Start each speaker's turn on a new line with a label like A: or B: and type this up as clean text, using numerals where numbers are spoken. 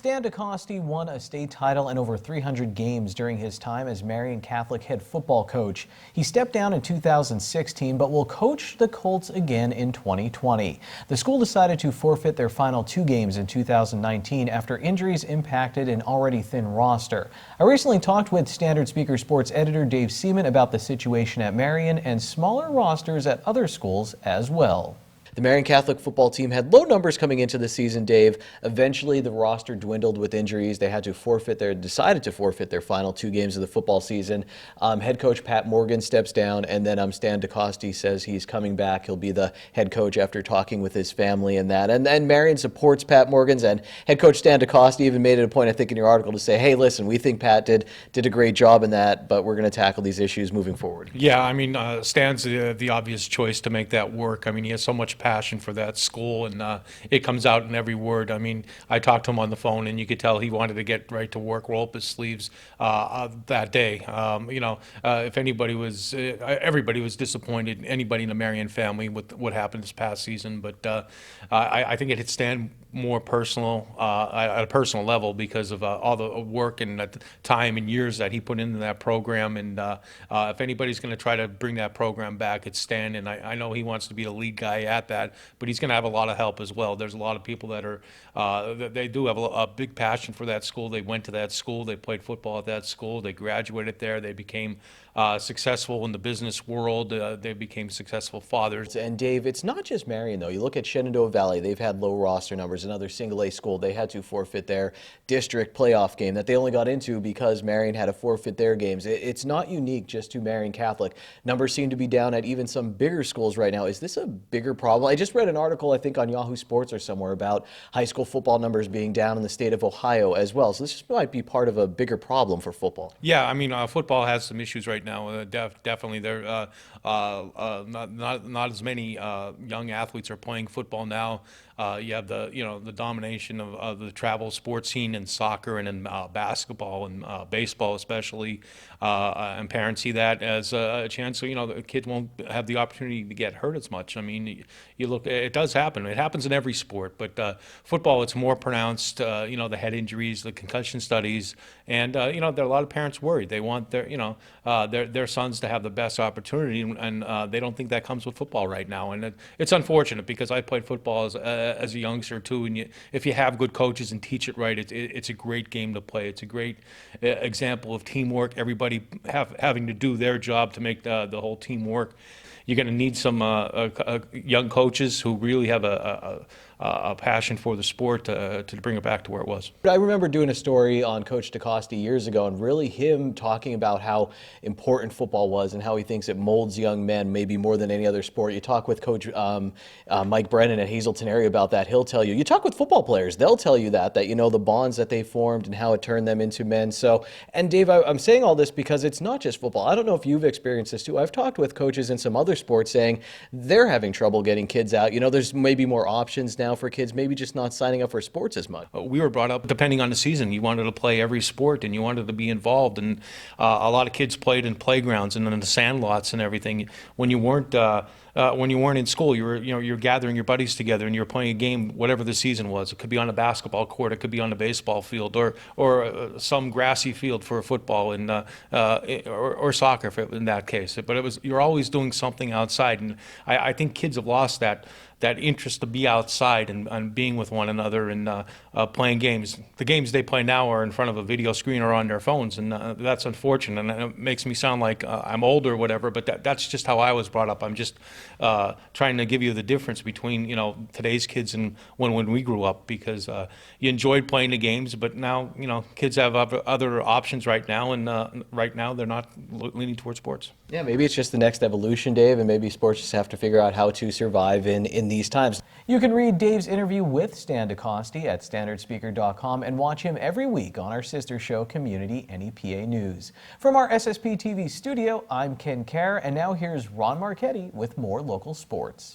A: Stan Dakosty won a state title and over 300 games during his time as Marian Catholic head football coach. He stepped down in 2016 but will coach the Colts again in 2020. The school decided to forfeit their final 2 games in 2019 after injuries impacted an already thin roster. I recently talked with Standard Speaker Sports editor Dave Seamon about the situation at Marian and smaller rosters at other schools as well. The Marian Catholic football team had low numbers coming into the season, Dave. Eventually, the roster dwindled with injuries. They had to decided to forfeit their final 2 games of the football season. Head coach Pat Morgan steps down, and then Stan Dakosty says he's coming back. He'll be the head coach after talking with his family and that. And then Marian supports Pat Morgan's, and head coach Stan Dakosty even made it a point, I think, in your article to say, hey, listen, we think Pat did a great job in that, but we're going to tackle these issues moving forward.
B: Yeah, I mean, Stan's the obvious choice to make that work. I mean, he has so much passion for that school, and it comes out in every word. I mean, I talked to him on the phone, and you could tell he wanted to get right to work, roll up his sleeves that day. If anybody was, everybody was disappointed, anybody in the Marian family with what happened this past season, but I think it hit Stan more personal, at a personal level, because of all the work and time and years that he put into that program. And if anybody's going to try to bring that program back, it's Stan. And I know he wants to be the lead guy at that, but he's going to have a lot of help as well. There's a lot of people that are, they do have a big passion for that school. They went to that school, they played football at that school, they graduated there, they became successful in the business world, they became successful fathers.
A: And Dave, it's not just Marian though. You look at Shenandoah Valley, they've had low roster numbers. Another single A school, they had to forfeit their district playoff game that they only got into because Marian had to forfeit their games. It's not unique just to Marian Catholic. Numbers seem to be down at even some bigger schools right now. Is this a bigger problem? I just read an article, I think on Yahoo Sports or somewhere, about high school football numbers being down in the state of Ohio as well. So this might be part of a bigger problem for football.
B: Yeah, I mean, football has some issues right now. Definitely, there not as many young athletes are playing football now. You have the domination of the travel sports scene in soccer and in basketball and baseball especially, and parents see that as a chance. So the kids won't have the opportunity to get hurt as much. I mean, you look, it does happen. It happens in every sport, but football, it's more pronounced. The head injuries, the concussion studies, and there are a lot of parents worried. They want their sons to have the best opportunity, and they don't think that comes with football right now. And it's unfortunate because I played football as a youngster too, and if you have good coaches and teach it right, it's a great game to play. It's a great example of teamwork. Everybody having to do their job to make the whole team work. You're going to need some young coaches who really have a passion for the sport to bring it back to where it was.
A: I remember doing a story on Coach Dakosty years ago, and really him talking about how important football was and how he thinks it molds young men maybe more than any other sport. You talk with Coach Mike Brennan at Hazelton area about that. He'll tell you. You talk with football players, they'll tell you that the bonds that they formed and how it turned them into men. So, and Dave, I'm saying all this because it's not just football. I don't know if you've experienced this too. I've talked with coaches in some other sports saying they're having trouble getting kids out. There's maybe more options now for kids, maybe just not signing up for sports as much.
B: We were brought up, depending on the season, you wanted to play every sport and you wanted to be involved, and a lot of kids played in playgrounds and in the sand lots and everything. When you weren't in school, you're gathering your buddies together and you're playing a game, whatever the season was. It could be on a basketball court, it could be on a baseball field, or some grassy field for football, and or soccer in that case. But you're always doing something outside, and I think kids have lost that interest to be outside and being with one another and playing games. The games they play now are in front of a video screen or on their phones, and that's unfortunate. And it makes me sound like I'm old or whatever, but that's just how I was brought up. I'm just trying to give you the difference between today's kids and when we grew up, because you enjoyed playing the games, but now kids have other options right now, and right now they're not leaning towards sports.
A: Yeah, maybe it's just the next evolution, Dave, and maybe sports just have to figure out how to survive in these times. You can read Dave's interview with Stan Dakosty at standardspeaker.com and watch him every week on our sister show, Community NEPA News. From our SSPTV studio, I'm Ken Kerr, and now here's Ron Marchetti with more local sports.